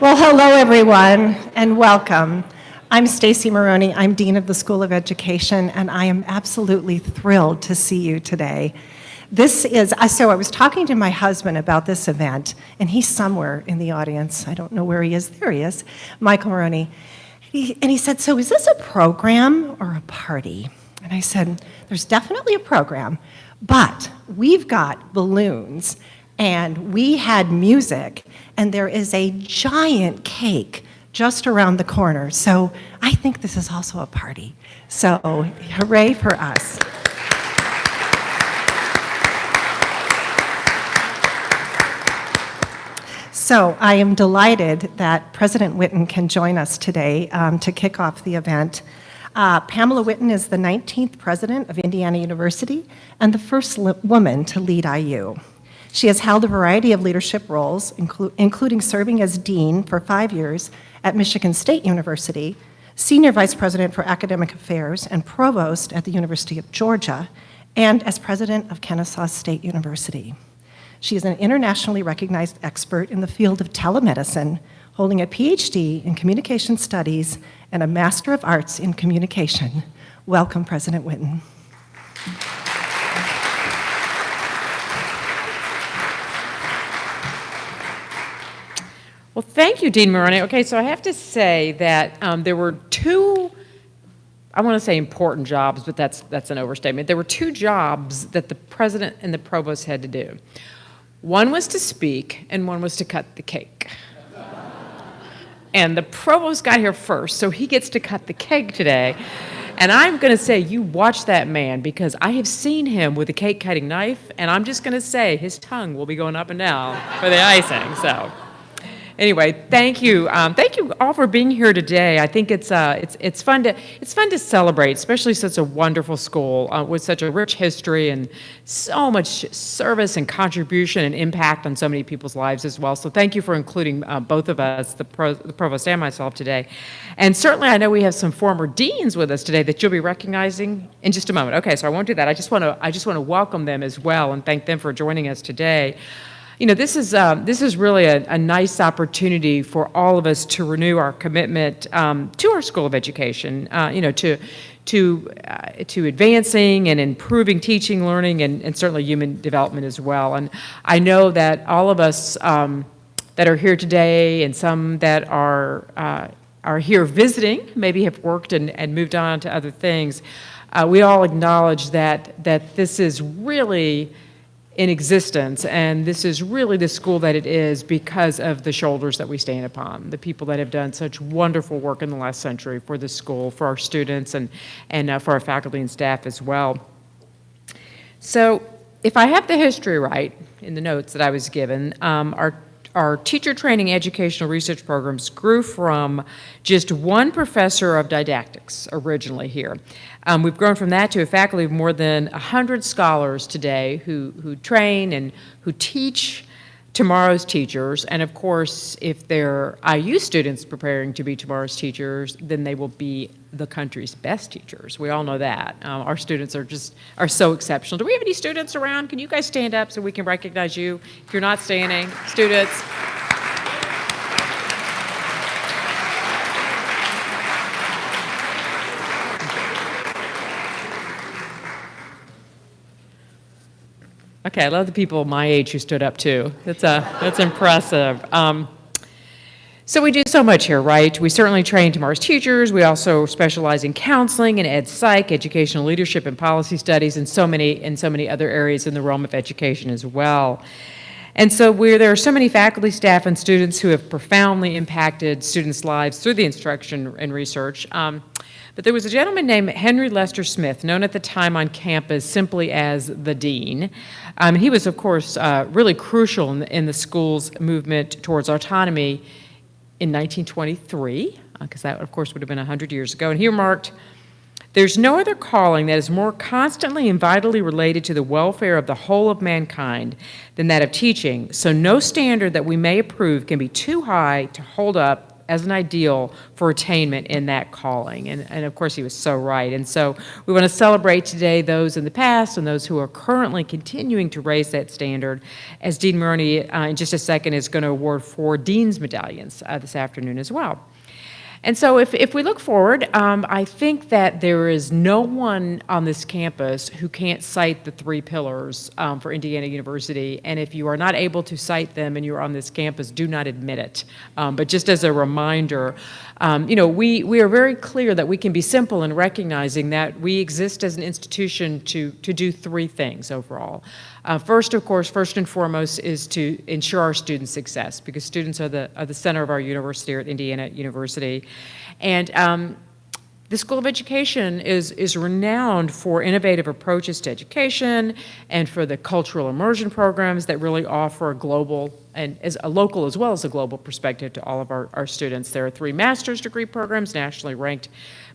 Well, hello everyone and welcome. I'm Stacy Maroney. I'm Dean of the School of Education and I am absolutely thrilled to see you today. So I was talking to my husband about this event and he's somewhere in the audience. I don't know where he is. There he is, Michael Maroney. And he said, so is this a program or a party? And I said, there's definitely a program, but we've got balloons and we had music, and there is a giant cake just around the corner. So I think this is also a party. So hooray for us. So I am delighted that President Whitten can join us today to kick off the event. Pamela Whitten is the 19th president of Indiana University and the first woman to lead IU. She has held a variety of leadership roles, including serving as dean for 5 years at Michigan State University, senior vice president for academic affairs and provost at the University of Georgia, and as president of Kennesaw State University. She is an internationally recognized expert in the field of telemedicine, holding a PhD in communication studies and a Master of Arts in Communication. Welcome, President Whitten. Well, thank you, Dean Maroney. Okay, so I have to say that there were two, I want to say important jobs, but that's an overstatement. There were two jobs that the president and the provost had to do. One was to speak, and one was to cut the cake. And the provost got here first, so he gets to cut the cake today. And I'm going to say, you watch that man, because I have seen him with a cake cutting knife, and I'm just going to say his tongue will be going up and down for the icing. So anyway, thank you all for being here today. I think it's fun to celebrate, especially such a wonderful school with such a rich history and so much service and contribution and impact on so many people's lives as well. So thank you for including both of us, the provost and myself today. And certainly I know we have some former deans with us today that you'll be recognizing in just a moment. Okay, so I won't do that. I just want to welcome them as well and thank them for joining us today. You know, this is really a nice opportunity for all of us to renew our commitment to our School of Education, to advancing and improving teaching, learning, and certainly human development as well. And I know that all of us that are here today and some that are here visiting, maybe have worked and moved on to other things, we all acknowledge that this is really in existence, and this is really the school that it is because of the shoulders that we stand upon, the people that have done such wonderful work in the last century for the school, for our students, and for our faculty and staff as well. So if I have the history right in the notes that I was given, our teacher training educational research programs grew from just one professor of didactics originally here. We've grown from that to a faculty of more than 100 scholars today who train and who teach tomorrow's teachers. And of course, if they're IU students preparing to be tomorrow's teachers, then they will be the country's best teachers. We all know that. Our students are so exceptional. Do we have any students around? Can you guys stand up so we can recognize you? If you're not standing, students. Okay, I love the people my age who stood up too. That's impressive. So we do so much here, right? We certainly train tomorrow's teachers. We also specialize in counseling and ed psych, educational leadership and policy studies, and so many other areas in the realm of education as well. And so there are so many faculty, staff, and students who have profoundly impacted students' lives through the instruction and research. But there was a gentleman named Henry Lester Smith, known at the time on campus simply as the dean. He was, of course, really crucial in the school's movement towards autonomy in 1923, because that, of course, would have been 100 years ago. And he remarked, "There's no other calling that is more constantly and vitally related to the welfare of the whole of mankind than that of teaching, so no standard that we may approve can be too high to hold up as an ideal for attainment in that calling. And of course, he was so right. And so we want to celebrate today those in the past and those who are currently continuing to raise that standard, as Dean Maroney, in just a second, is going to award 4 Dean's Medallions this afternoon as well. And so if we look forward, I think that there is no one on this campus who can't cite the 3 pillars for Indiana University. And if you are not able to cite them and you're on this campus, do not admit it. But just as a reminder, we are very clear that we can be simple in recognizing that we exist as an institution to do 3 things overall. First, of course, first and foremost is to ensure our students' success, because students are the center of our university here at Indiana University. And the School of Education is renowned for innovative approaches to education and for the cultural immersion programs that really offer a global and as a local as well as a global perspective to all of our students. There are 3 master's degree programs nationally ranked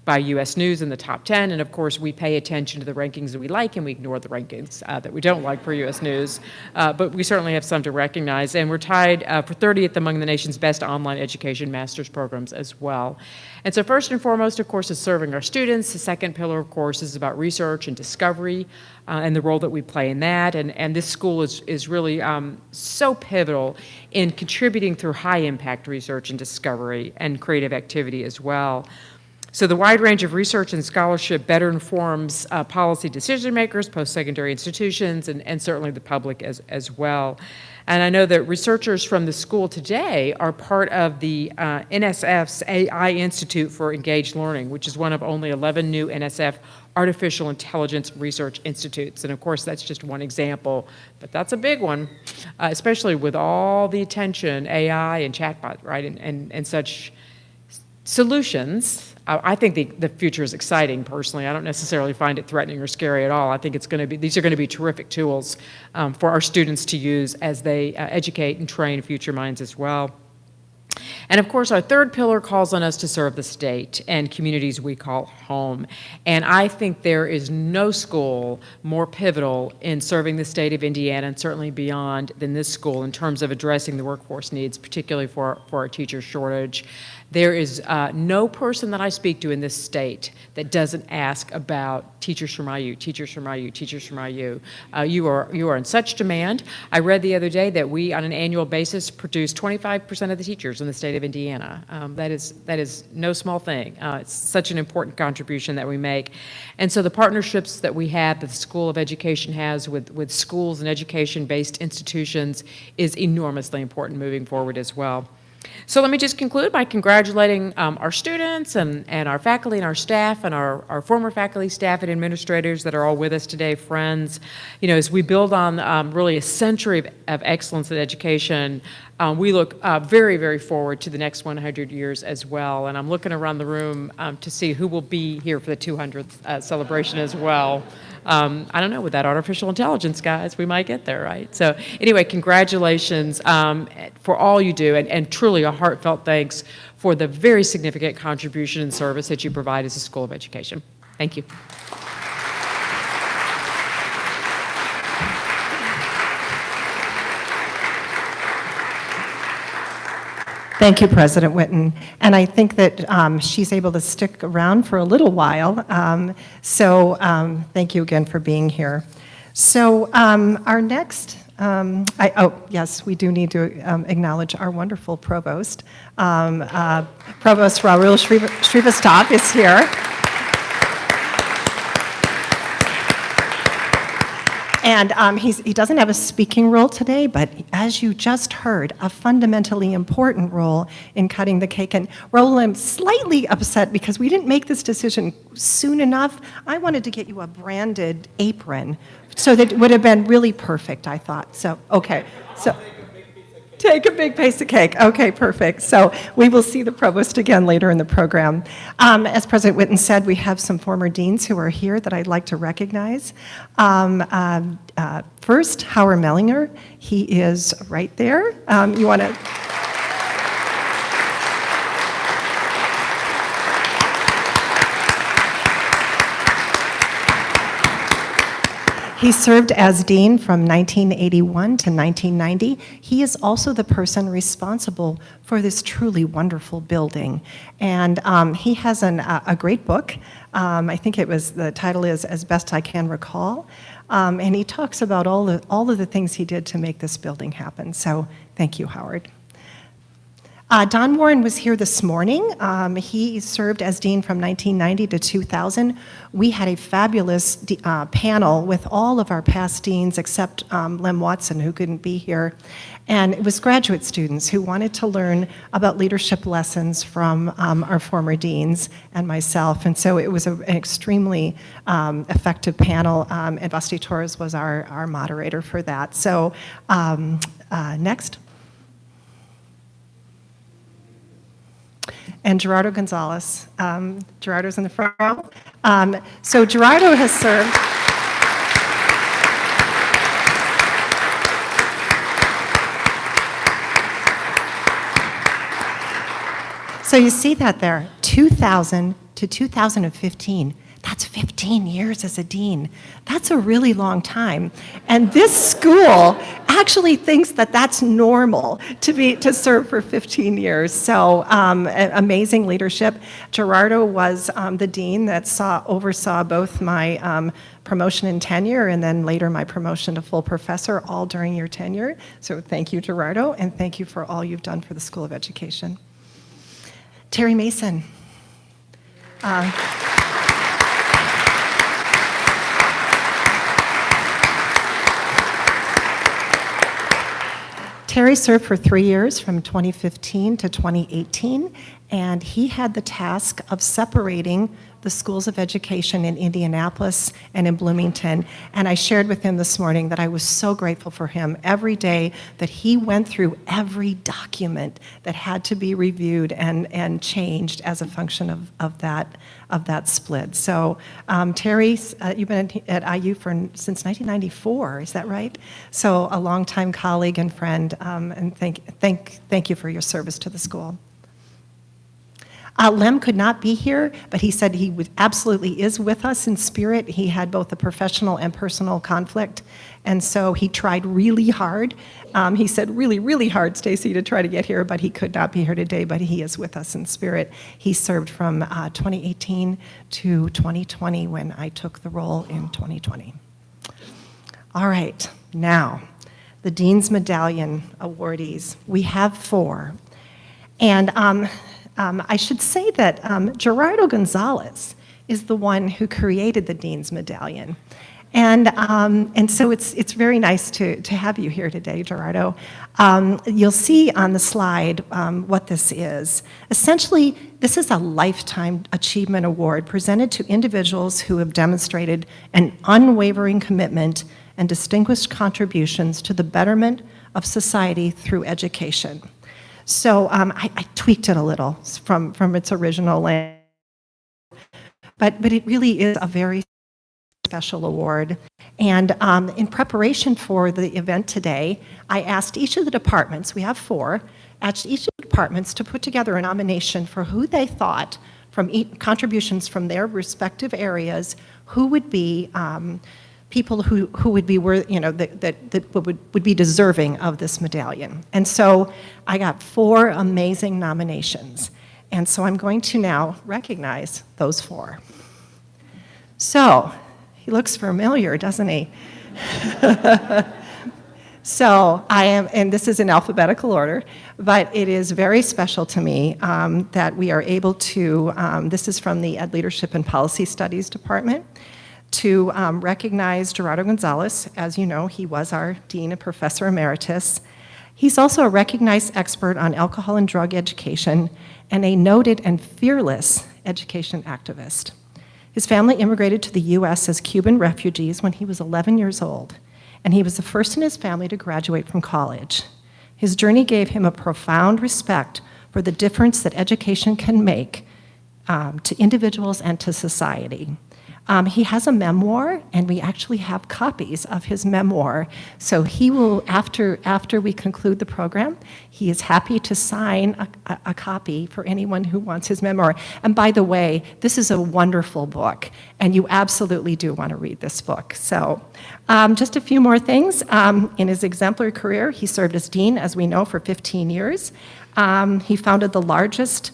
by U.S. News in the top 10, and of course we pay attention to the rankings that we like and we ignore the rankings that we don't like for U.S. News, but we certainly have some to recognize, and we're tied for 30th among the nation's best online education master's programs as well. And so first and foremost, of course, is serving our students. The second pillar, of course, is about research and discovery and the role that we play in that, and this school is really so pivotal in contributing through high impact research and discovery and creative activity as well. So the wide range of research and scholarship better informs policy decision makers, post-secondary institutions, and certainly the public as well. And I know that researchers from the school today are part of the NSF's AI Institute for Engaged Learning, which is one of only 11 new NSF artificial intelligence research institutes. And of course, that's just one example, but that's a big one, especially with all the attention AI and chatbot, right, and such solutions. I think the future is exciting personally. I don't necessarily find it threatening or scary at all. I think these are going to be terrific tools for our students to use as they educate and train future minds as well. And of course, our third pillar calls on us to serve the state and communities we call home. And I think there is no school more pivotal in serving the state of Indiana and certainly beyond than this school in terms of addressing the workforce needs, particularly for our teacher shortage. There is no person that I speak to in this state that doesn't ask about teachers from IU, teachers from IU, teachers from IU. You are in such demand. I read the other day that we, on an annual basis, produce 25% of the teachers in the state of Indiana. That is no small thing. It's such an important contribution that we make. And so the partnerships that we have, that the School of Education has with schools and education-based institutions is enormously important moving forward as well. So let me just conclude by congratulating our students and our faculty and our staff and our former faculty, staff, and administrators that are all with us today, friends. As we build on really a century of excellence in education, we look very, very forward to the next 100 years as well. And I'm looking around the room to see who will be here for the 200th celebration as well. I don't know, with that artificial intelligence, guys, we might get there, right? So anyway, congratulations for all you do, and truly a heartfelt thanks for the very significant contribution and service that you provide as a School of Education. Thank you. Thank you, President Whitten. And I think that she's able to stick around for a little while. Thank you again for being here. So our next, yes, we do need to acknowledge our wonderful provost. Provost Raul Srivastava is here. And he doesn't have a speaking role today, but as you just heard, a fundamentally important role in cutting the cake. And Raul, I'm slightly upset because we didn't make this decision soon enough. I wanted to get you a branded apron, so that it would have been really perfect, I thought. So, okay. So. Take a big piece of cake. Okay, perfect. So we will see the provost again later in the program. As President Whitten said, we have some former deans who are here that I'd like to recognize. First, Howard Mellinger. He is right there. You want to... He served as dean from 1981 to 1990. He is also the person responsible for this truly wonderful building. And he has a great book. I think the title is As Best I Can Recall. And he talks about all of the things he did to make this building happen. So thank you, Howard. Don Warren was here this morning. He served as dean from 1990 to 2000. We had a fabulous panel with all of our past deans except Lem Watson, who couldn't be here. And it was graduate students who wanted to learn about leadership lessons from our former deans and myself. And so it was an extremely effective panel. And Basti Torres was our moderator for that. So next. And Gerardo Gonzalez. Gerardo's in the front row. So Gerardo has served. So you see that there, 2000 to 2015. That's 15 years as a dean. That's a really long time. And this school actually thinks that that's normal to serve for 15 years. So amazing leadership. Gerardo was the dean that oversaw both my promotion and tenure, and then later my promotion to full professor, all during your tenure. So thank you, Gerardo, and thank you for all you've done for the School of Education. Terry Mason. Terry served for 3 years, from 2015 to 2018, and he had the task of separating the schools of education in Indianapolis and in Bloomington. And I shared with him this morning that I was so grateful for him every day that he went through every document that had to be reviewed and changed as a function of that split. So Terry, you've been at IU since 1994, is that right? So a longtime colleague and friend, and thank you for your service to the school. Lem could not be here, but he said he absolutely is with us in spirit. He had both a professional and personal conflict, and so he tried really hard. He said really, really hard, Stacy, to try to get here, but he could not be here today, but he is with us in spirit. He served from 2018 to 2020 when I took the role in 2020. All right, now, the Dean's Medallion awardees. We have 4. And I should say that Gerardo Gonzalez is the one who created the Dean's Medallion. And so it's very nice to have you here today, Gerardo. You'll see on the slide what this is. Essentially, this is a Lifetime Achievement Award presented to individuals who have demonstrated an unwavering commitment and distinguished contributions to the betterment of society through education. So I tweaked it a little from its original language, but it really is a very special award. And in preparation for the event today, I asked each of the departments, we have 4, asked each of the departments to put together a nomination for who they thought, from contributions from their respective areas, who would be people who would be worthy, that would be deserving of this medallion. And so I got 4 amazing nominations. And so I'm going to now recognize those 4. So he looks familiar, doesn't he? So I am, and this is in alphabetical order, but it is very special to me that we are able to, this is from the Ed Leadership and Policy Studies Department, to recognize Gerardo Gonzalez. As you know, he was our Dean and Professor Emeritus. He's also a recognized expert on alcohol and drug education and a noted and fearless education activist. His family immigrated to the U.S. as Cuban refugees when he was 11 years old, and he was the first in his family to graduate from college. His journey gave him a profound respect for the difference that education can make to individuals and to society. He has a memoir, and we actually have copies of his memoir. So he will, after we conclude the program, he is happy to sign a copy for anyone who wants his memoir. And by the way, this is a wonderful book, and you absolutely do want to read this book. So just a few more things. In his exemplary career, he served as dean, as we know, for 15 years. He founded the largest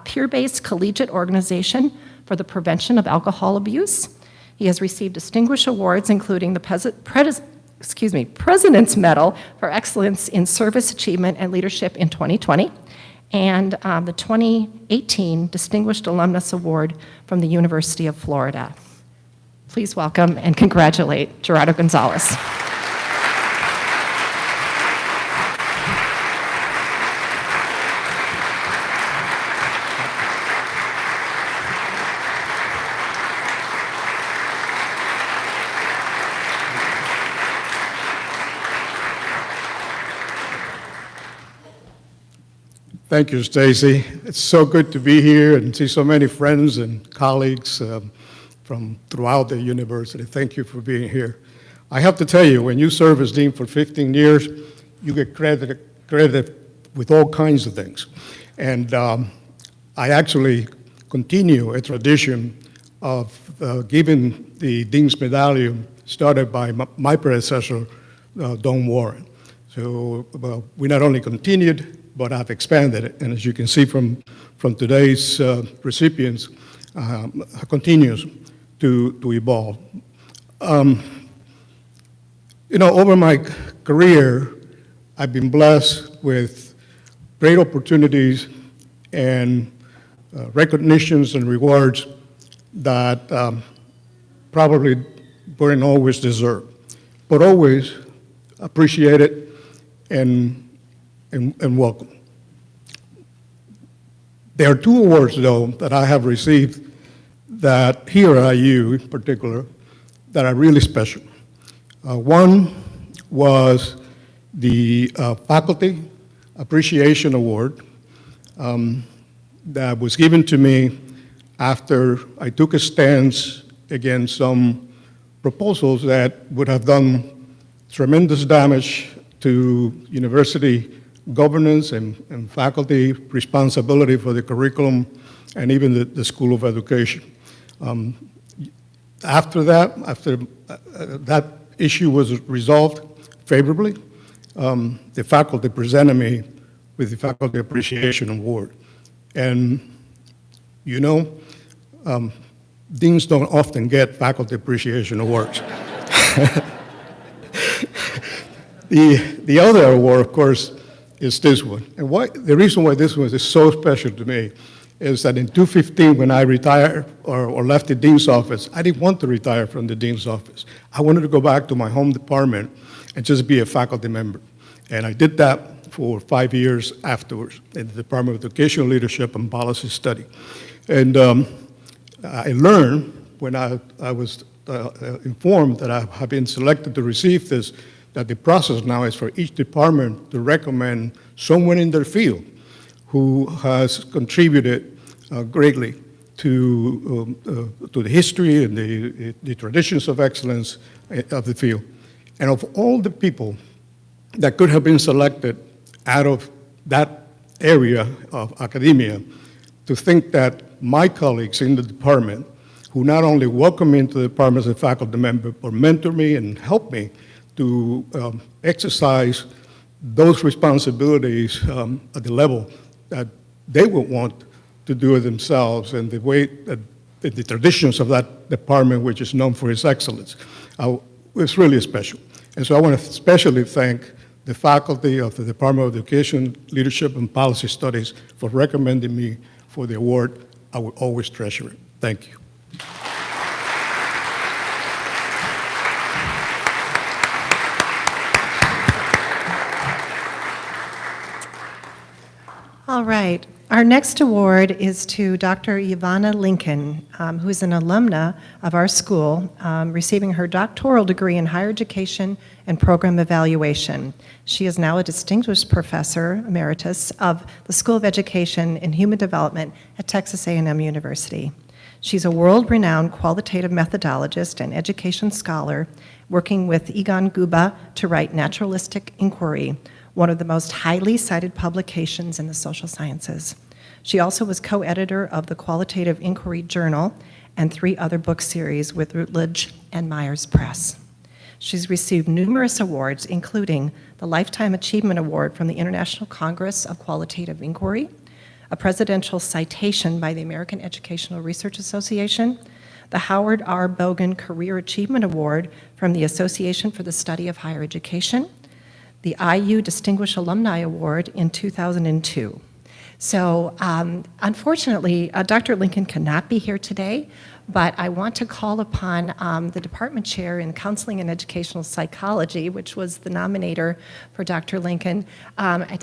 peer-based collegiate organization for the prevention of alcohol abuse. He has received distinguished awards, including the President's Medal for Excellence in Service Achievement and Leadership in 2020, and the 2018 Distinguished Alumnus Award from the University of Florida. Please welcome and congratulate Gerardo Gonzalez. Thank you, Stacy. It's so good to be here and see so many friends and colleagues from throughout the university. Thank you for being here. I have to tell you, when you serve as dean for 15 years, you get credit with all kinds of things. And I actually continue a tradition of giving the Dean's Medallion started by my predecessor, Don Warren. So we not only continued, but I've expanded it. And as you can see from today's recipients, continues to evolve. Over my career, I've been blessed with great opportunities and recognitions and rewards that probably weren't always deserved, but always appreciated and welcome. There are two awards, though, that I have received that here at IU in particular, that are really special. One was the Faculty Appreciation Award that was given to me after I took a stance against some proposals that would have done tremendous damage to university governance and faculty responsibility for the curriculum and even the School of Education. After that issue was resolved favorably, the faculty presented me with the Faculty Appreciation Award. And deans don't often get Faculty Appreciation Awards. The other award, of course, is this one. And the reason why this one is so special to me is that in 2015, when I retired or left the dean's office, I didn't want to retire from the dean's office. I wanted to go back to my home department and just be a faculty member. And I did that for 5 years afterwards in the Department of Educational Leadership and Policy Study. And I learned when I was informed that I have been selected to receive this, that the process now is for each department to recommend someone in their field who has contributed greatly to the history and the traditions of excellence of the field. And of all the people that could have been selected out of that area of academia, to think that my colleagues in the department, who not only welcome me into the department as a faculty member, but mentor me and help me to exercise those responsibilities at the level that they would want to do it themselves, and the way that the traditions of that department, which is known for its excellence. It's really special. And so I want to especially thank the faculty of the Department of Education, Leadership, and Policy Studies for recommending me for the award. I will always treasure it. Thank you. All right. Our next award is to Dr. Ivana Lincoln, who is an alumna of our school, receiving her doctoral degree in higher education and program evaluation. She is now a distinguished professor emeritus of the School of Education and Human Development at Texas A&M University. She's a world-renowned qualitative methodologist and education scholar working with Egon Guba to write Naturalistic Inquiry, one of the most highly cited publications in the social sciences. She also was co-editor of the Qualitative Inquiry Journal and 3 other book series with Routledge and Myers Press. She's received numerous awards, including the Lifetime Achievement Award from the International Congress of Qualitative Inquiry, a presidential citation by the American Educational Research Association, the Howard R. Bogan Career Achievement Award from the Association for the Study of Higher Education, the IU Distinguished Alumni Award in 2002. So unfortunately, Dr. Lincoln cannot be here today, but I want to call upon the department chair in counseling and educational psychology, which was the nominator for Dr. Lincoln. I'd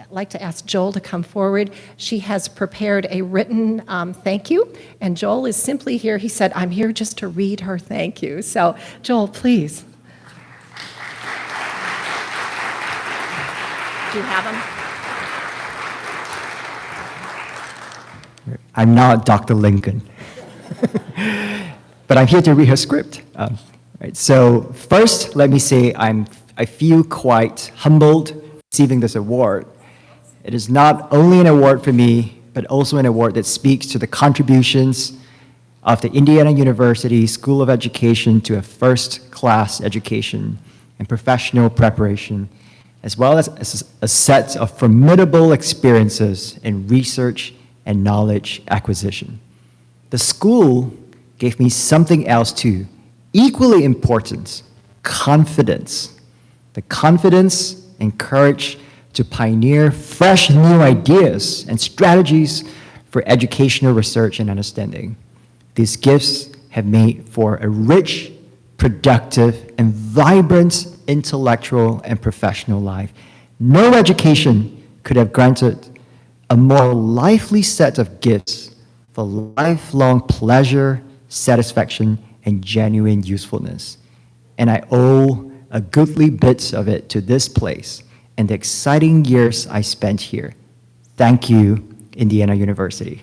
like to ask Joel to come forward. She has prepared a written thank you, and Joel is simply here. He said, I'm here just to read her thank you. So Joel, please. Do you have them? I'm not Dr. Lincoln, but I'm here to read her script. Right. So first, let me say I feel quite humbled receiving this award. It is not only an award for me, but also an award that speaks to the contributions of the Indiana University School of Education to a first-class education and professional preparation, as well as a set of formidable experiences in research and knowledge acquisition. The school gave me something else too, equally important, confidence. The confidence and courage to pioneer fresh new ideas and strategies for educational research and understanding. These gifts have made for a rich, productive, and vibrant intellectual and professional life. No education could have granted a more lively set of gifts for lifelong pleasure, satisfaction, and genuine usefulness. And I owe a goodly bit of it to this place and the exciting years I spent here. Thank you, Indiana University.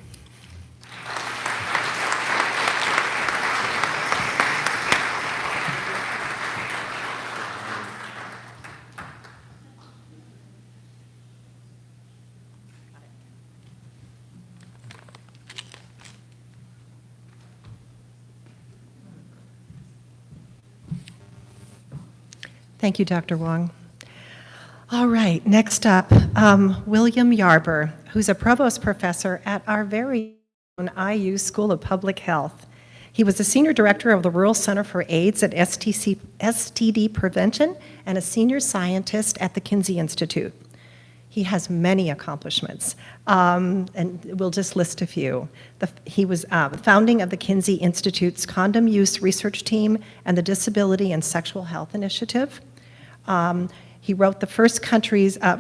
Thank you, Dr. Wong. All right, next up, William Yarber, who's a provost professor at our very own IU School of Public Health. He was the senior director of the Rural Center for AIDS and STD Prevention and a senior scientist at the Kinsey Institute. He has many accomplishments, and we'll just list a few. He was founding of the Kinsey Institute's Condom Use Research Team and the Disability and Sexual Health Initiative. He wrote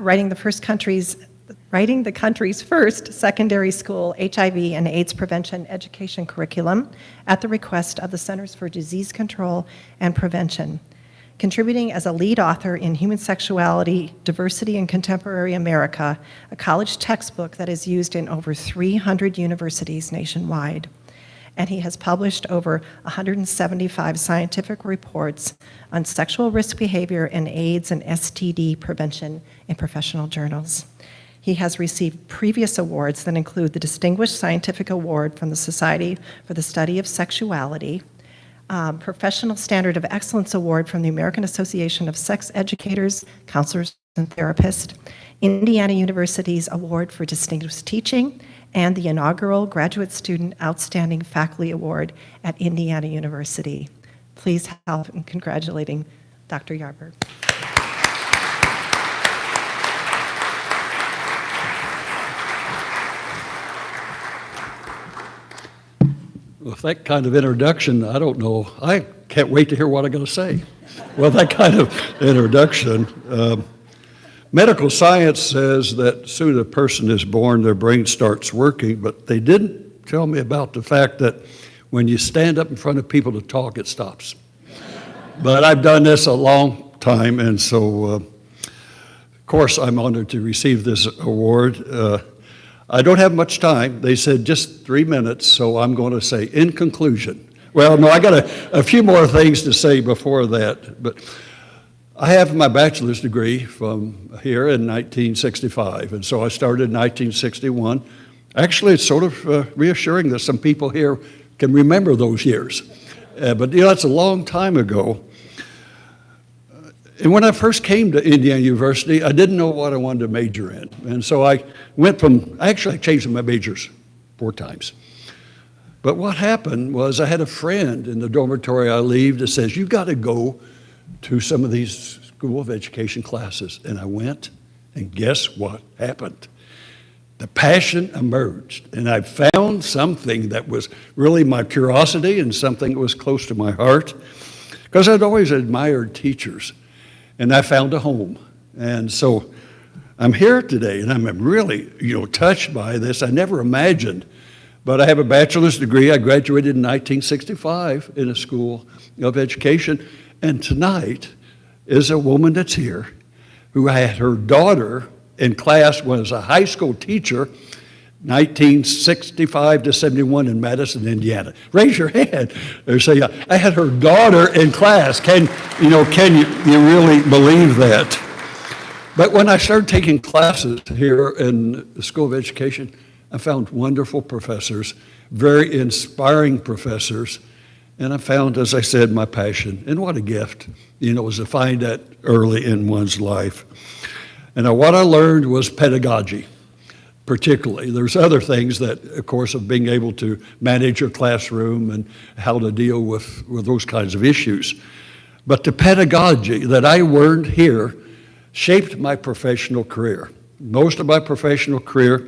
writing the country's first secondary school HIV and AIDS prevention education curriculum at the request of the Centers for Disease Control and Prevention. Contributing as a lead author in Human Sexuality, Diversity in Contemporary America, a college textbook that is used in over 300 universities nationwide. And he has published over 175 scientific reports on sexual risk behavior and AIDS and STD prevention in professional journals. He has received previous awards that include the Distinguished Scientific Award from the Society for the Study of Sexuality, Professional Standard of Excellence Award from the American Association of Sex Educators, Counselors, and Therapists, Indiana University's Award for Distinguished Teaching, and the inaugural Graduate Student Outstanding Faculty Award at Indiana University. Please help in congratulating Dr. Yarber. With that kind of introduction, I don't know. I can't wait to hear what I'm going to say. Well, that kind of introduction. Medical science says that as soon as a person is born, their brain starts working, but they didn't tell me about the fact that when you stand up in front of people to talk, it stops. But I've done this a long time, and so, of course, I'm honored to receive this award. I don't have much time. They said just 3 minutes, so I'm going to say in conclusion. Well, no, I got a few more things to say before that, but I have my bachelor's degree from here in 1965, and so I started in 1961. Actually, it's sort of reassuring that some people here can remember those years. But that's a long time ago. And when I first came to Indiana University, I didn't know what I wanted to major in. And so I actually changed my majors 4 times. But what happened was I had a friend in the dormitory I lived that says, you've got to go to some of these School of Education classes. And I went, and guess what happened? The passion emerged, and I found something that was really my curiosity and something that was close to my heart, because I'd always admired teachers, and I found a home. And so I'm here today, and I'm really, touched by this. I never imagined, but I have a bachelor's degree. I graduated in 1965 in a School of Education, and tonight is a woman that's here who had her daughter in class, was a high school teacher, 1965 to 71 in Madison, Indiana. Raise your hand. Or say, I had her daughter in class. Can you really believe that? But when I started taking classes here in the School of Education, I found wonderful professors, very inspiring professors, and I found, as I said, my passion. And what a gift, was to find that early in one's life. And what I learned was pedagogy, particularly. There's other things that, of course, of being able to manage your classroom and how to deal with those kinds of issues. But the pedagogy that I learned here shaped my professional career. Most of my professional career,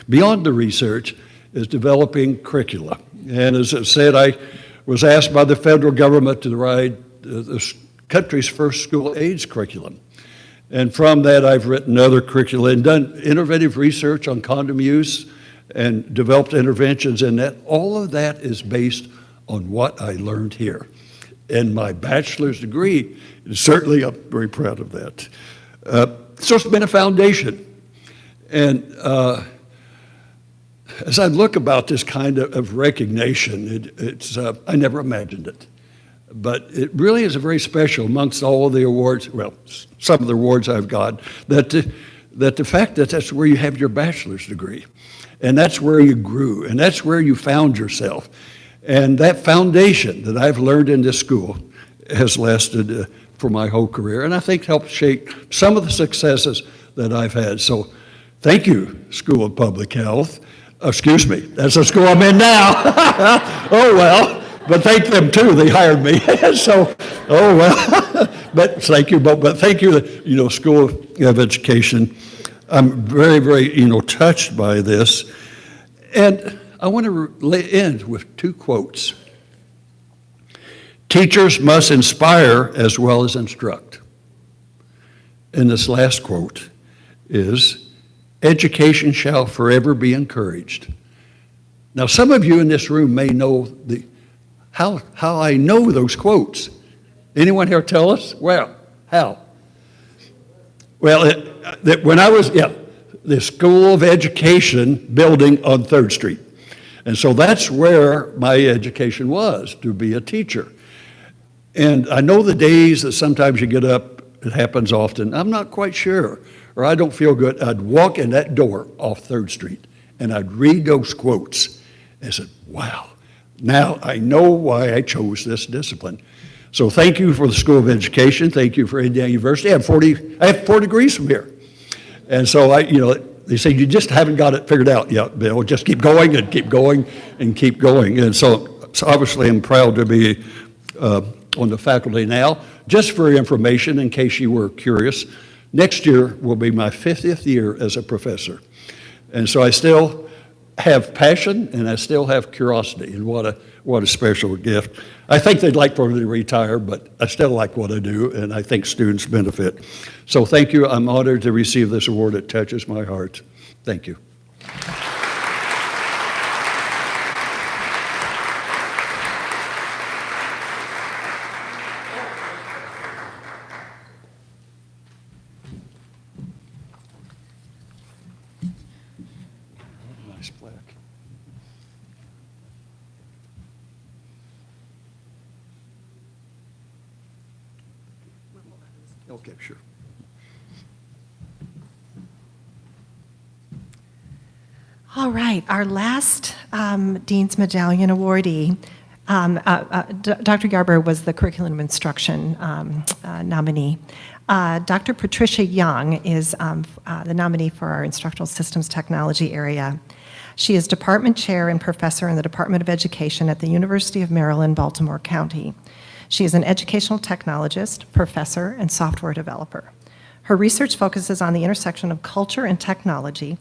beyond the research, is developing curricula. And as I said, I was asked by the federal government to write the country's first school AIDS curriculum. And from that, I've written other curricula and done innovative research on condom use and developed interventions in that. All of that is based on what I learned here. And my bachelor's degree, certainly I'm very proud of that. So it's been a foundation. And as I look about this kind of recognition, I never imagined it. But it really is a very special amongst all of the awards, well, some of the awards I've got, that the fact that that's where you have your bachelor's degree, and that's where you grew, and that's where you found yourself. And that foundation that I've learned in this school has lasted for my whole career, and I think helped shape some of the successes that I've had. So thank you, School of Public Health. Excuse me, that's the school I'm in now. Oh, well. But thank them too, they hired me. So, oh well, but thank you, but thank you, School of Education. I'm very, very, touched by this. And I want to end with 2 quotes. Teachers must inspire as well as instruct. And this last quote is, education shall forever be encouraged. Now, some of you in this room may know how I know those quotes. Anyone here tell us? Well, how? Well, when I was, the School of Education building on 3rd Street. And so that's where my education was, to be a teacher. And I know the days that sometimes you get up, it happens often, I'm not quite sure, or I don't feel good. I'd walk in that door off 3rd Street, and I'd read those quotes, and said, wow. Now I know why I chose this discipline. So thank you for the School of Education. Thank you for Indiana University. I have 4 degrees from here. And so they say you just haven't got it figured out yet, Bill. Just keep going and keep going and keep going. And so obviously I'm proud to be on the faculty now. Just for information, in case you were curious, next year will be my 50th year as a professor. And so I still have passion, and I still have curiosity, and what a special gift. I think they'd like for me to retire, but I still like what I do, and I think students benefit. So thank you. I'm honored to receive this award. It touches my heart. Thank you. Okay, sure. All right, our last Dean's Medallion awardee, Dr. Garber was the curriculum instruction nominee. Dr. Patricia Young is the nominee for our instructional systems technology area. She is department chair and professor in the Department of Education at the University of Maryland, Baltimore County. She is an educational technologist, professor, and software developer. Her research focuses on the intersection of culture and technology,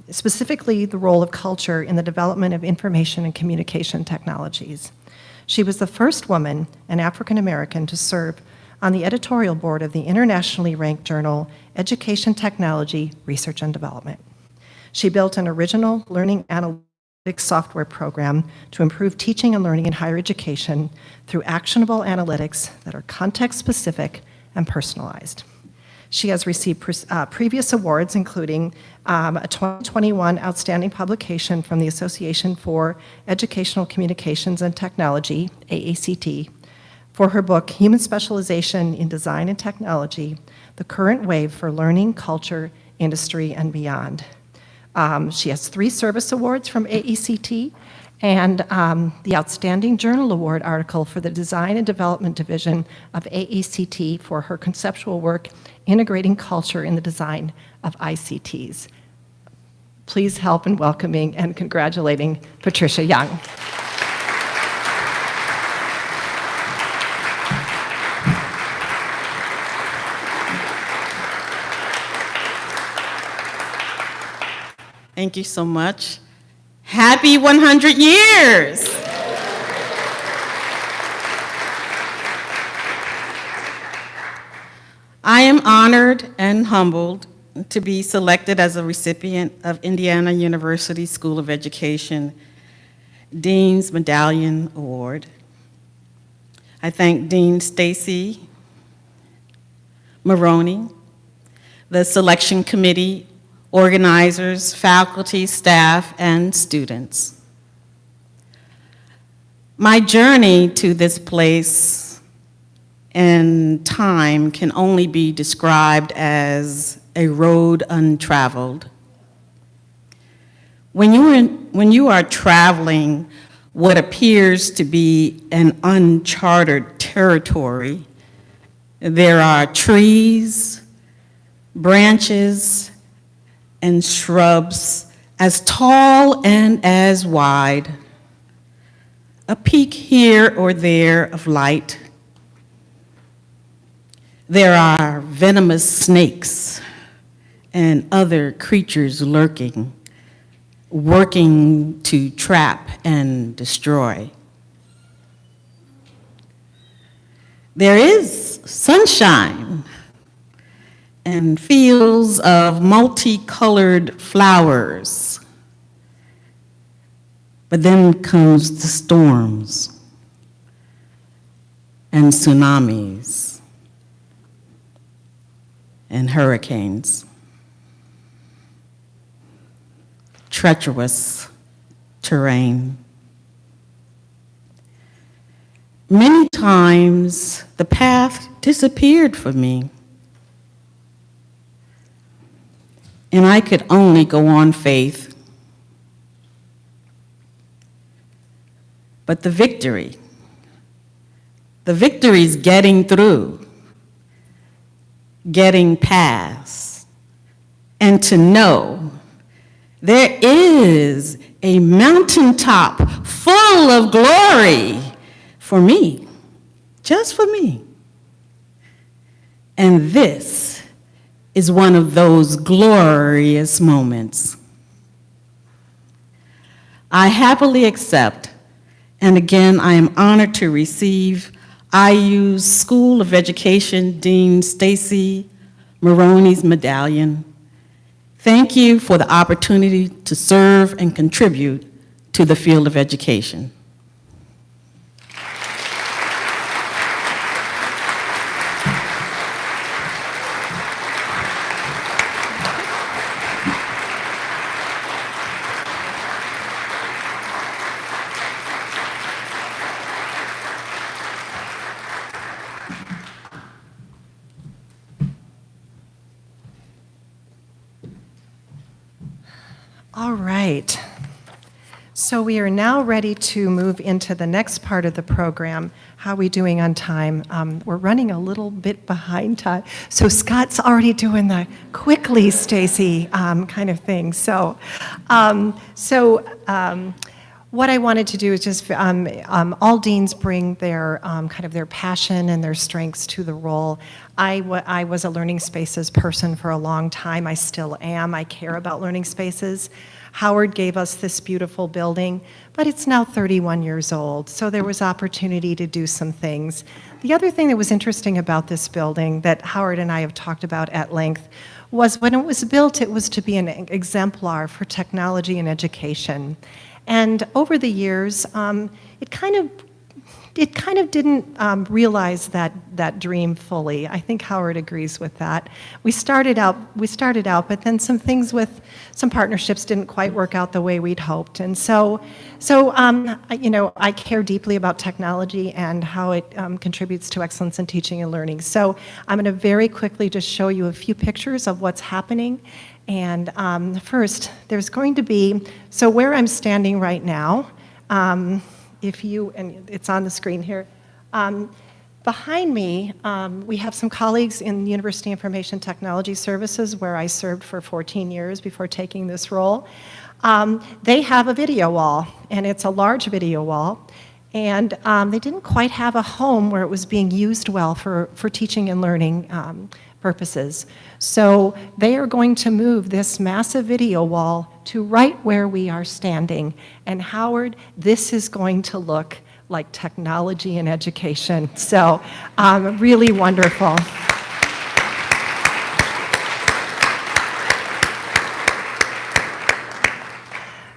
specifically the role of culture in the development of information and communication technologies. She was the first woman, an African American, to serve on the editorial board of the internationally ranked journal Education Technology Research and Development. She built an original learning analytics software program to improve teaching and learning in higher education through actionable analytics that are context-specific and personalized. She has received previous awards, including a 2021 Outstanding Publication from the Association for Educational Communications and Technology, AACT, for her book, Human Specialization in Design and Technology, The Current Wave for Learning, Culture, Industry, and Beyond. She has 3 service awards from AACT and the Outstanding Journal Award article for the Design and Development Division of AACT for her conceptual work, Integrating Culture in the Design of ICTs. Please help in welcoming and congratulating Patricia Young. Thank you so much. Happy 100 years! I am honored and humbled to be selected as a recipient of Indiana University School of Education Dean's Medallion Award. I thank Dean Stacy Maroney, the selection committee, organizers, faculty, staff, and students. My journey to this place and time can only be described as a road untraveled. When you are traveling what appears to be an uncharted territory, there are trees, branches, and shrubs as tall and as wide, a peak here or there of light. There are venomous snakes and other creatures lurking, working to trap and destroy. There is sunshine and fields of multicolored flowers. But then comes the storms and tsunamis and hurricanes. Treacherous terrain. Many times the path disappeared for me, and I could only go on faith. But the victory's getting through, getting past, and to know there is a mountaintop full of glory for me, just for me. And this is one of those glorious moments. I happily accept, and again, I am honored to receive IU's School of Education Dean Stacy Maroney's Medallion. Thank you for the opportunity to serve and contribute to the field of education. All right. So we are now ready to move into the next part of the program. How are we doing on time? We're running a little bit behind time. So Scott's already doing the quickly, Stacy, kind of thing. What I wanted to do is just, all deans bring their kind of their passion and their strengths to the role. I was a learning spaces person for a long time. I still am. I care about learning spaces. Howard gave us this beautiful building, but it's now 31 years old, so there was opportunity to do some things. The other thing that was interesting about this building that Howard and I have talked about at length was when it was built, it was to be an exemplar for technology and education. And over the years, it kind of didn't realize that dream fully. I think Howard agrees with that. We started out, but then some things with some partnerships didn't quite work out the way we'd hoped. And I care deeply about technology and how it contributes to excellence in teaching and learning. So I'm going to very quickly just show you a few pictures of what's happening. And first, there's going to be, so where I'm standing right now, and it's on the screen here, behind me, we have some colleagues in University Information Technology Services, where I served for 14 years before taking this role. They have a video wall, and it's a large video wall, and they didn't quite have a home where it was being used well for teaching and learning purposes. So they are going to move this massive video wall to right where we are standing. And Howard, this is going to look like technology and education. So really wonderful.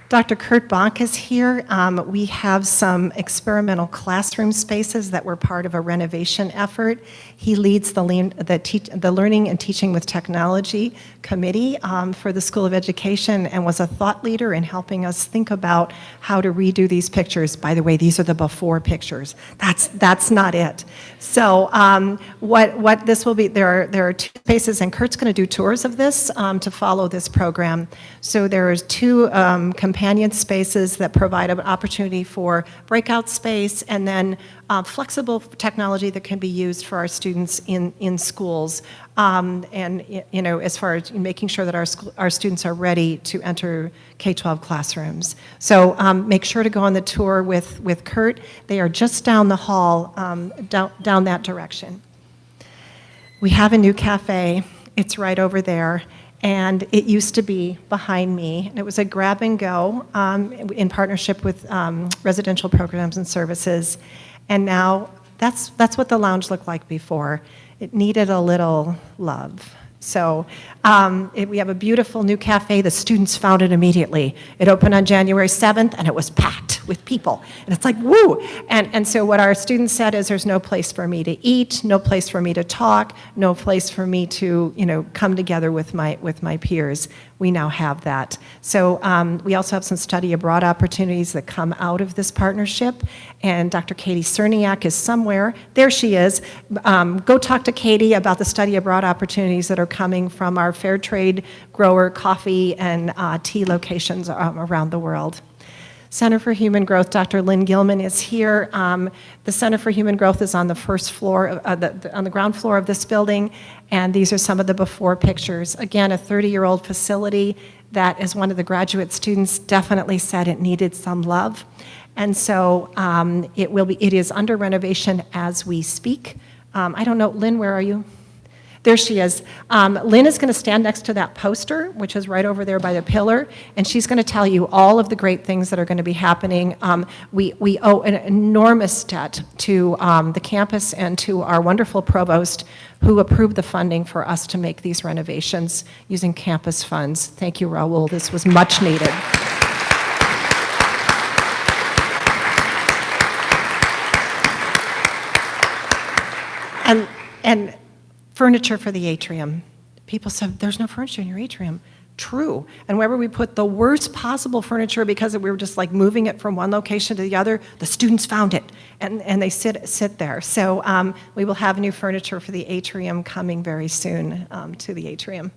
Dr. Kurt Bonk is here. We have some experimental classroom spaces that were part of a renovation effort. He leads the Learning and Teaching with Technology Committee for the School of Education and was a thought leader in helping us think about how to redo these pictures. By the way, these are the before pictures. That's not it. So what this will be, there are two spaces, and Kurt's going to do tours of this to follow this program. So there's two companion spaces that provide an opportunity for breakout space and then flexible technology that can be used for our students in schools. As far as making sure that our students are ready to enter K-12 classrooms. So make sure to go on the tour with Kurt. They are just down the hall, down that direction. We have a new cafe. It's right over there. And it used to be behind me. And it was a grab and go in partnership with residential programs and services. And now that's what the lounge looked like before. It needed a little love. So we have a beautiful new cafe. The students found it immediately. It opened on January 7th, and it was packed with people. And it's like, woo! And so what our students said is there's no place for me to eat, no place for me to talk, no place for me to, come together with my peers. We now have that. So we also have some study abroad opportunities that come out of this partnership. And Dr. Katie Cerniak is somewhere. There she is. Go talk to Katie about the study abroad opportunities that are coming from our fair trade grower coffee and tea locations around the world. Center for Human Growth, Dr. Lynn Gilman is here. The Center for Human Growth is on the first floor, on the ground floor of this building, and these are some of the before pictures. Again, a 30-year-old facility that, as one of the graduate students definitely said, it needed some love. And so it is under renovation as we speak. I don't know, Lynn, where are you? There she is. Lynn is going to stand next to that poster, which is right over there by the pillar, and she's going to tell you all of the great things that are going to be happening. We owe an enormous debt to the campus and to our wonderful provost who approved the funding for us to make these renovations using campus funds. Thank you, Raul. This was much needed. And furniture for the atrium. People said, there's no furniture in your atrium. True. And wherever we put the worst possible furniture because we were just like moving it from one location to the other, the students found it and they sit there. So we will have new furniture for the atrium coming very soon to the atrium.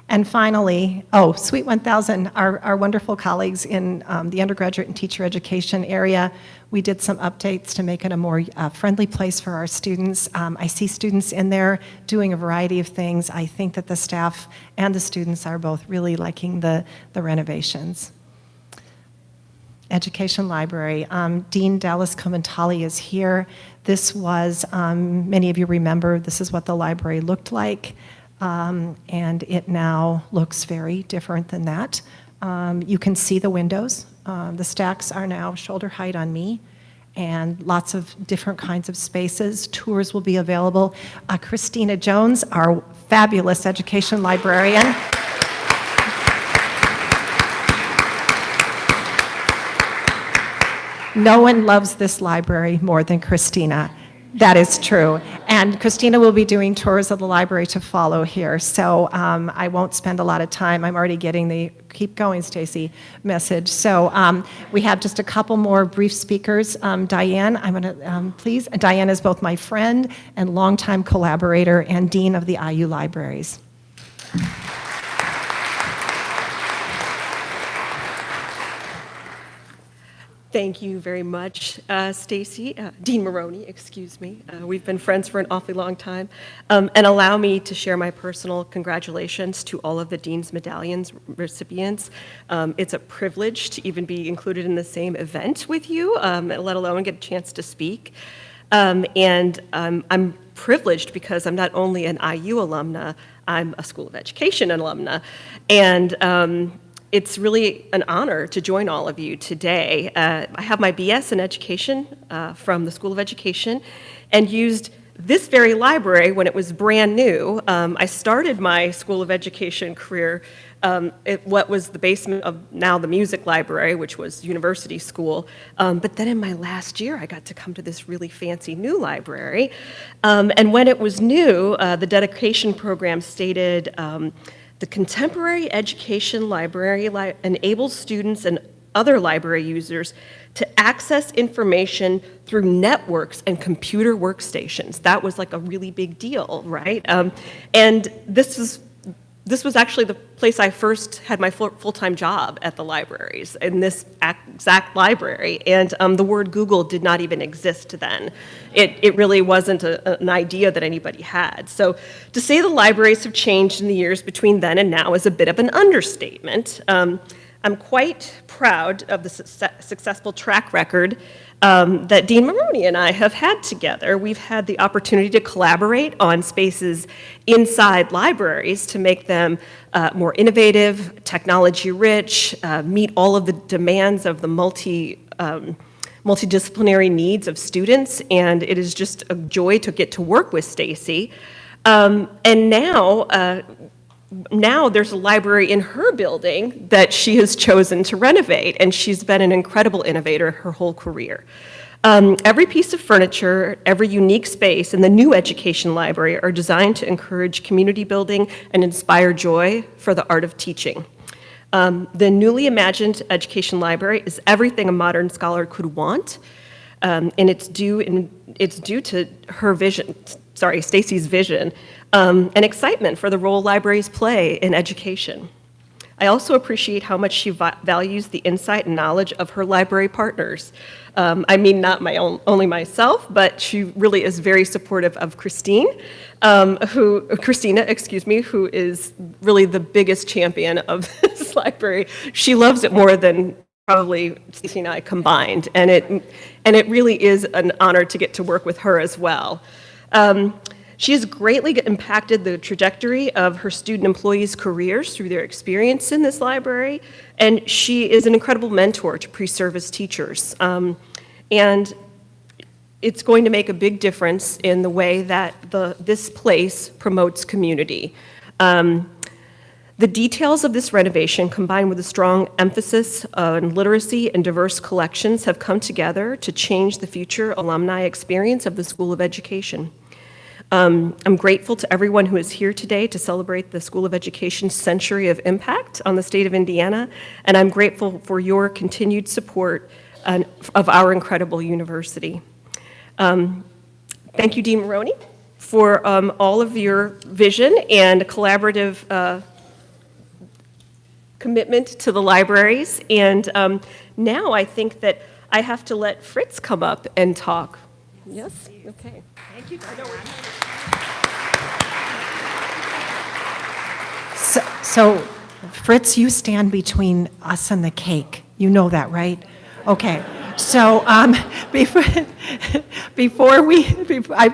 And finally, oh, Suite 1000, our wonderful colleagues in the undergraduate and teacher education area, we did some updates to make it a more friendly place for our students. I see students in there doing a variety of things. I think that the staff and the students are both really liking the renovations. Education Library. Dean Dallas Comantali is here. This was, many of you remember, this is what the library looked like. And it now looks very different than that. You can see the windows. The stacks are now shoulder height on me, and lots of different kinds of spaces. Tours will be available. Christina Jones, our fabulous education librarian. No one loves this library more than Christina. That is true. And Christina will be doing tours of the library to follow here. So I won't spend a lot of time. I'm already getting the keep going, Stacy message. So we have just a couple more brief speakers. Diane, I'm going to please. Diane is both my friend and longtime collaborator and dean of the IU libraries. Thank you very much, Stacy, Dean Maroney, excuse me. We've been friends for an awfully long time. And allow me to share my personal congratulations to all of the Dean's Medallions recipients. It's a privilege to even be included in the same event with you, let alone get a chance to speak. And I'm privileged because I'm not only an IU alumna, I'm a School of Education alumna. And it's really an honor to join all of you today. I have my BS in education from the School of Education and used this very library when it was brand new. I started my School of Education career at what was the basement of now the music library, which was university school. But then in my last year, I got to come to this really fancy new library. And when it was new, the dedication program stated, the Contemporary Education Library enables students and other library users to access information through networks and computer workstations. That was like a really big deal, right? And this was actually the place I first had my full-time job at the libraries, in this exact library. And the word Google did not even exist then. It really wasn't an idea that anybody had. So to say the libraries have changed in the years between then and now is a bit of an understatement. I'm quite proud of the successful track record that Dean Maroney and I have had together. We've had the opportunity to collaborate on spaces inside libraries to make them more innovative, technology-rich, meet all of the demands of the multidisciplinary needs of students, and it is just a joy to get to work with Stacy. And now there's a library in her building that she has chosen to renovate, and she's been an incredible innovator her whole career. Every piece of furniture, every unique space in the new education library are designed to encourage community building and inspire joy for the art of teaching. The newly imagined education library is everything a modern scholar could want, and it's due to her vision, Stacy's vision, and excitement for the role libraries play in education. I also appreciate how much she values the insight and knowledge of her library partners. I mean, not only myself, but she really is very supportive of Christina, who is really the biggest champion of this library. She loves it more than probably Stacy and I combined, and it really is an honor to get to work with her as well. She has greatly impacted the trajectory of her student employees' careers through their experience in this library, and she is an incredible mentor to pre-service teachers. And it's going to make a big difference in the way that this place promotes community. The details of this renovation, combined with a strong emphasis on literacy and diverse collections, have come together to change the future alumni experience of the School of Education. I'm grateful to everyone who is here today to celebrate the School of Education's century of impact on the state of Indiana, and I'm grateful for your continued support of our incredible university. Thank you, Dean Maroney, for all of your vision and collaborative commitment to the libraries. And now I think that I have to let Fritz come up and talk. Yes? Okay. Thank you. So, Fritz, you stand between us and the cake. You know that, right? Okay. So I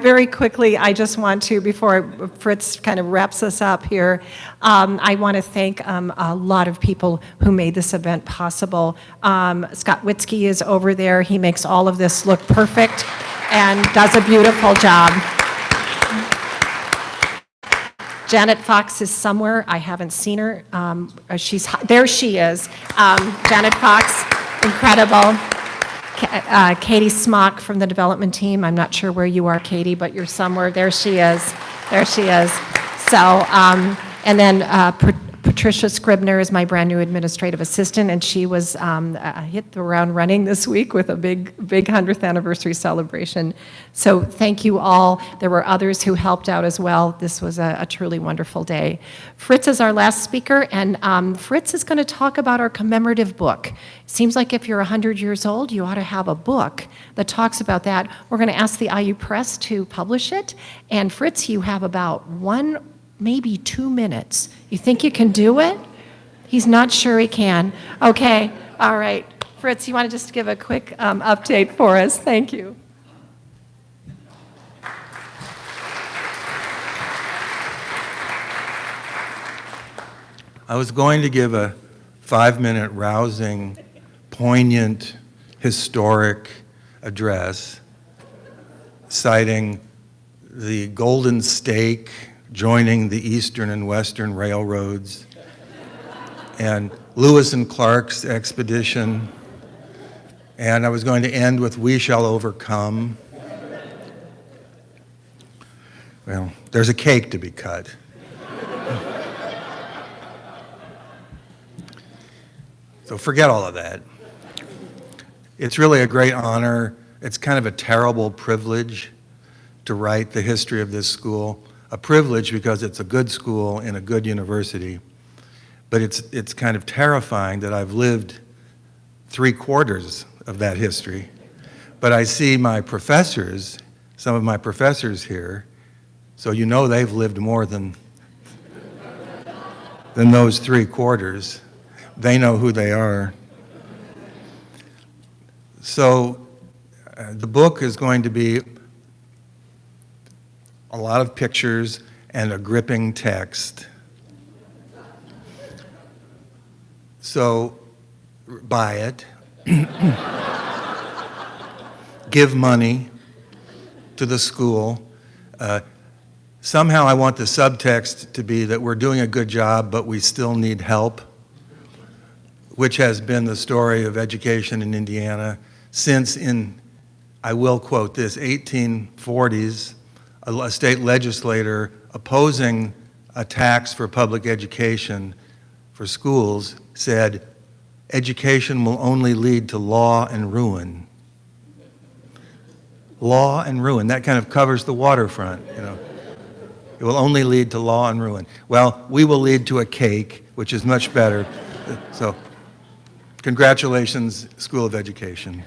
very quickly, I just want to, before Fritz kind of wraps us up here, I want to thank a lot of people who made this event possible. Scott Witzke is over there. He makes all of this look perfect and does a beautiful job. Janet Fox is somewhere. I haven't seen her. There she is. Janet Fox, incredible. Katie Smock from the development team. I'm not sure where you are, Katie, but you're somewhere. There she is. There she is. So, and then Patricia Scribner is my brand new administrative assistant, and she was hit the ground running this week with a big 100th anniversary celebration. So thank you all. There were others who helped out as well. This was a truly wonderful day. Fritz is our last speaker, and Fritz is going to talk about our commemorative book. Seems like if you're 100 years old, you ought to have a book that talks about that. We're going to ask the IU Press to publish it, and Fritz, you have about maybe 2 minutes. You think you can do it? He's not sure he can. Okay, all right. Fritz, you want to just give a quick update for us? Thank you. I was going to give a 5-minute rousing, poignant, historic address citing the Golden Stake joining the Eastern and Western railroads, and Lewis and Clark's expedition, and I was going to end with "We shall overcome." Well, there's a cake to be cut. So forget all of that. It's really a great honor. It's kind of a terrible privilege to write the history of this school. A privilege because it's a good school and a good university, but it's kind of terrifying that I've lived 3/4 of that history. But I see my professors, some of my professors here, so you know they've lived more than those 3/4. They know who they are. So the book is going to be a lot of pictures and a gripping text. So buy it. Give money to the school. Somehow I want the subtext to be that we're doing a good job, but we still need help, which has been the story of education in Indiana since I will quote this, 1840s, a state legislator opposing a tax for public education for schools said, education will only lead to law and ruin. Law and ruin, that kind of covers the waterfront, you know. It will only lead to law and ruin. Well, we will lead to a cake, which is much better. So, congratulations, School of Education.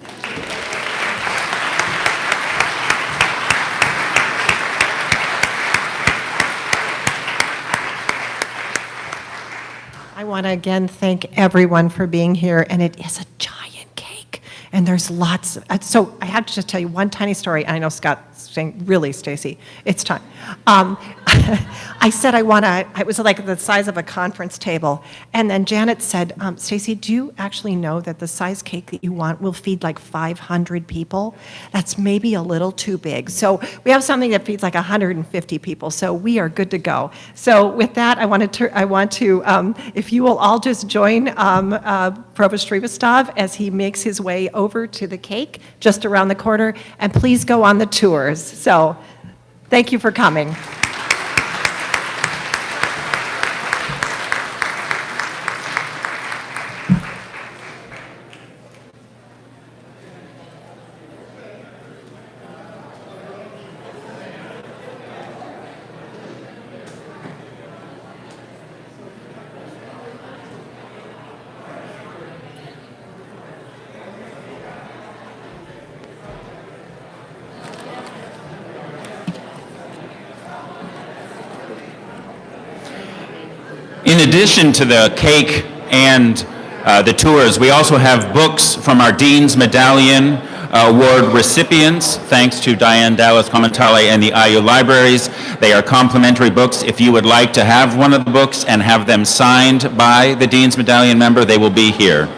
I want to again thank everyone for being here, and it is a giant cake, and there's lots. So I have to just tell you one tiny story. I know Scott's saying, really, Stacy, it's time. I said it was like the size of a conference table, and then Janet said, Stacy, do you actually know that the size cake that you want will feed like 500 people? That's maybe a little too big. So we have something that feeds like 150 people, so we are good to go. So with that, I want to, if you will all just join Provost Srivastava as he makes his way over to the cake just around the corner, and please go on the tours. So thank you for coming. In addition to the cake and the tours, we also have books from our Dean's Medallion Award recipients, thanks to Diane Dallas Comentale and the IU Libraries. They are complimentary books. If you would like to have one of the books and have them signed by the Dean's Medallion member, they will be here.